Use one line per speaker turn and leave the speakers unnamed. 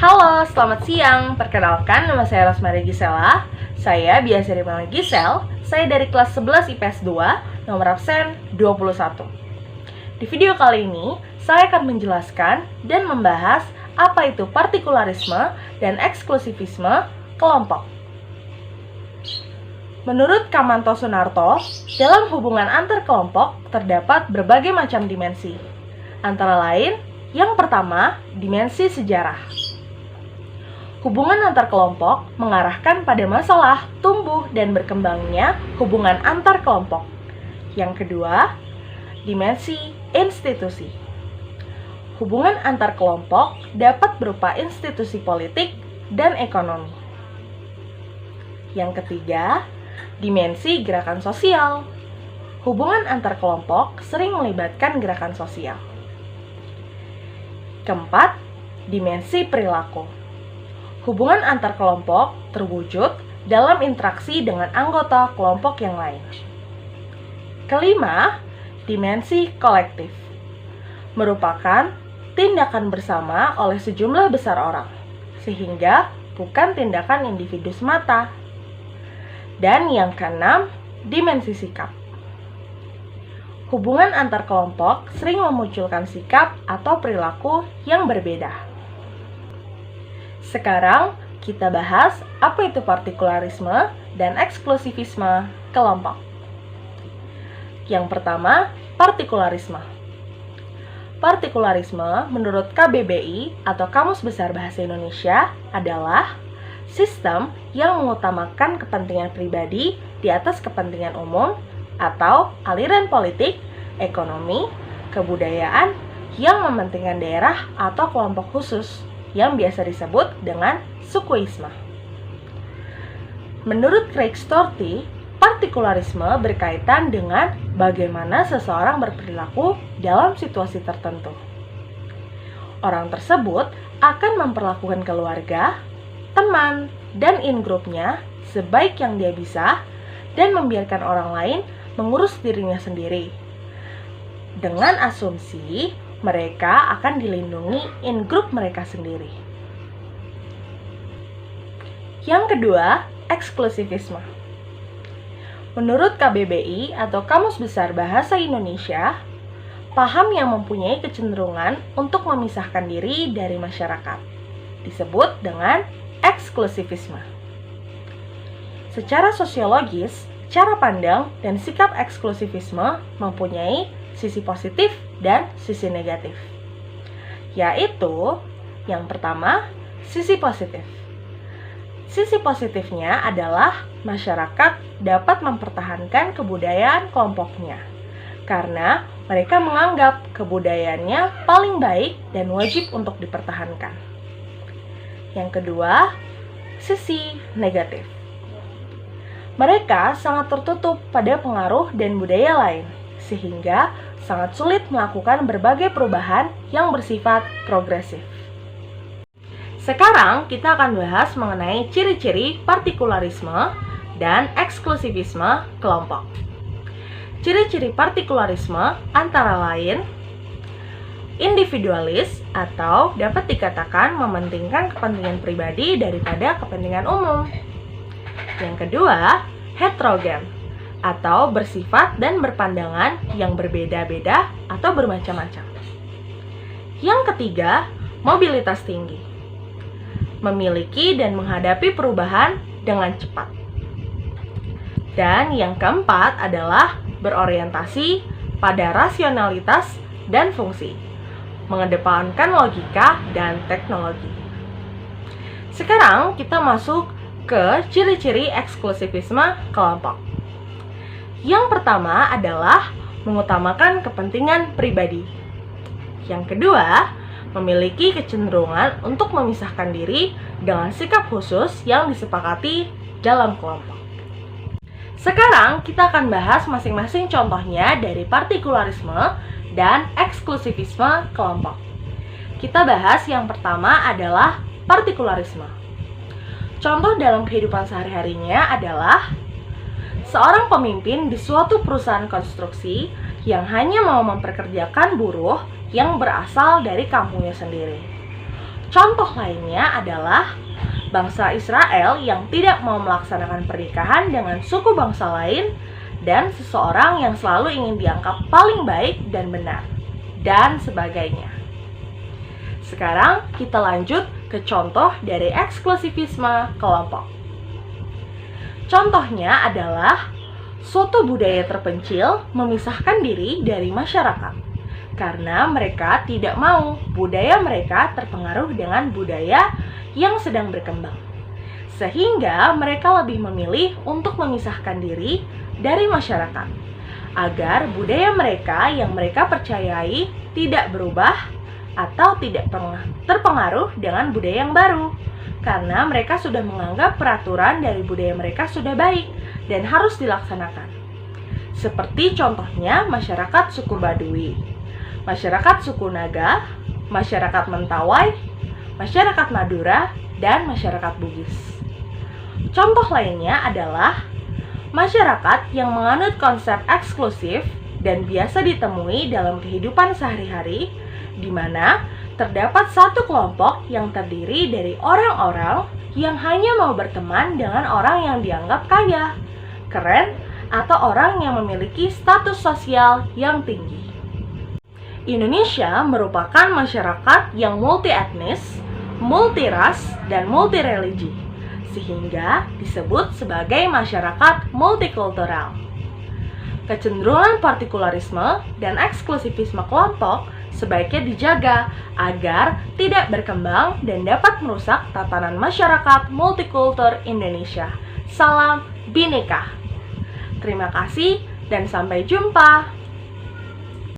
Halo, selamat siang. Perkenalkan, nama saya Rosmari Gisela. Saya biasa dipanggil Gisel. Saya dari kelas 11 IPS 2, nomor absen 21. Di video kali ini, saya akan menjelaskan dan membahas apa itu partikularisme dan eksklusivisme kelompok. Menurut Kamanto Sunarto, dalam hubungan antar kelompok terdapat berbagai macam dimensi. Antara lain, yang pertama, dimensi sejarah. Hubungan antar kelompok mengarahkan pada masalah tumbuh dan berkembangnya hubungan antar kelompok. Yang kedua, dimensi institusi. Hubungan antar kelompok dapat berupa institusi politik dan ekonomi. Yang ketiga, dimensi gerakan sosial. Hubungan antar kelompok sering melibatkan gerakan sosial. Keempat, dimensi perilaku. Hubungan antar kelompok terwujud dalam interaksi dengan anggota kelompok yang lain. Kelima, dimensi kolektif. Merupakan tindakan bersama oleh sejumlah besar orang, sehingga bukan tindakan individu semata. Dan yang keenam, dimensi sikap. Hubungan antar kelompok sering memunculkan sikap atau perilaku yang berbeda. Sekarang kita bahas apa itu partikularisme dan eksklusivisme kelompok. Yang pertama, partikularisme. Partikularisme menurut KBBI atau Kamus Besar Bahasa Indonesia adalah sistem yang mengutamakan kepentingan pribadi di atas kepentingan umum atau aliran politik, ekonomi, kebudayaan yang mementingkan daerah atau kelompok khusus yang biasa disebut dengan sukuisme. Menurut Craig Storti, partikularisme berkaitan dengan bagaimana seseorang berperilaku dalam situasi tertentu. Orang tersebut akan memperlakukan keluarga, teman, dan in-grupnya sebaik yang dia bisa dan membiarkan orang lain mengurus dirinya sendiri. Dengan asumsi mereka akan dilindungi in-group mereka sendiri. Yang kedua, eksklusivisme. Menurut KBBI atau Kamus Besar Bahasa Indonesia, paham yang mempunyai kecenderungan untuk memisahkan diri dari masyarakat disebut dengan eksklusivisme. Secara sosiologis, cara pandang dan sikap eksklusivisme mempunyai sisi positif dan sisi negatif. Yaitu, yang pertama, sisi positif. Sisi positifnya adalah masyarakat dapat mempertahankan kebudayaan kelompoknya karena mereka menganggap kebudayaannya paling baik dan wajib untuk dipertahankan. Yang kedua, sisi negatif. Mereka sangat tertutup pada pengaruh dan budaya lain, sehingga sangat sulit melakukan berbagai perubahan yang bersifat progresif. Sekarang kita akan bahas mengenai ciri-ciri partikularisme dan eksklusivisme kelompok. Ciri-ciri partikularisme antara lain individualis atau dapat dikatakan mementingkan kepentingan pribadi daripada kepentingan umum. Yang kedua, heterogen atau bersifat dan berpandangan yang berbeda-beda atau bermacam-macam. Yang ketiga, mobilitas tinggi. Memiliki dan menghadapi perubahan dengan cepat. Dan yang keempat adalah berorientasi pada rasionalitas dan fungsi, mengedepankan logika dan teknologi. Sekarang kita masuk ke ciri-ciri eksklusivisme kelompok. Yang pertama adalah mengutamakan kepentingan pribadi. Yang kedua, memiliki kecenderungan untuk memisahkan diri dengan sikap khusus yang disepakati dalam kelompok. Sekarang kita akan bahas masing-masing contohnya dari partikularisme dan eksklusivisme kelompok. Kita bahas yang pertama adalah partikularisme. Contoh dalam kehidupan sehari-harinya adalah seorang pemimpin di suatu perusahaan konstruksi yang hanya mau memperkerjakan buruh yang berasal dari kampungnya sendiri. Contoh lainnya adalah bangsa Israel yang tidak mau melaksanakan pernikahan dengan suku bangsa lain dan seseorang yang selalu ingin dianggap paling baik dan benar, dan sebagainya. Sekarang kita lanjut ke contoh dari eksklusivisme kelompok. Contohnya adalah suatu budaya terpencil memisahkan diri dari masyarakat karena mereka tidak mau budaya mereka terpengaruh dengan budaya yang sedang berkembang. Sehingga mereka lebih memilih untuk memisahkan diri dari masyarakat agar budaya mereka yang mereka percayai tidak berubah atau tidak terpengaruh dengan budaya yang baru, karena mereka sudah menganggap peraturan dari budaya mereka sudah baik dan harus dilaksanakan. Seperti contohnya masyarakat suku Baduy, masyarakat suku Naga, masyarakat Mentawai, masyarakat Madura, dan masyarakat Bugis. Contoh lainnya adalah masyarakat yang menganut konsep eksklusif dan biasa ditemui dalam kehidupan sehari-hari, di mana terdapat satu kelompok yang terdiri dari orang-orang yang hanya mau berteman dengan orang yang dianggap kaya, keren, atau orang yang memiliki status sosial yang tinggi. Indonesia merupakan masyarakat yang multi etnis, multi ras, dan multi religi, sehingga disebut sebagai masyarakat multikultural. Kecenderungan partikularisme dan eksklusivisme kelompok sebaiknya dijaga agar tidak berkembang dan dapat merusak tatanan masyarakat multikultur Indonesia. Salam Bhinneka. Terima kasih dan sampai jumpa.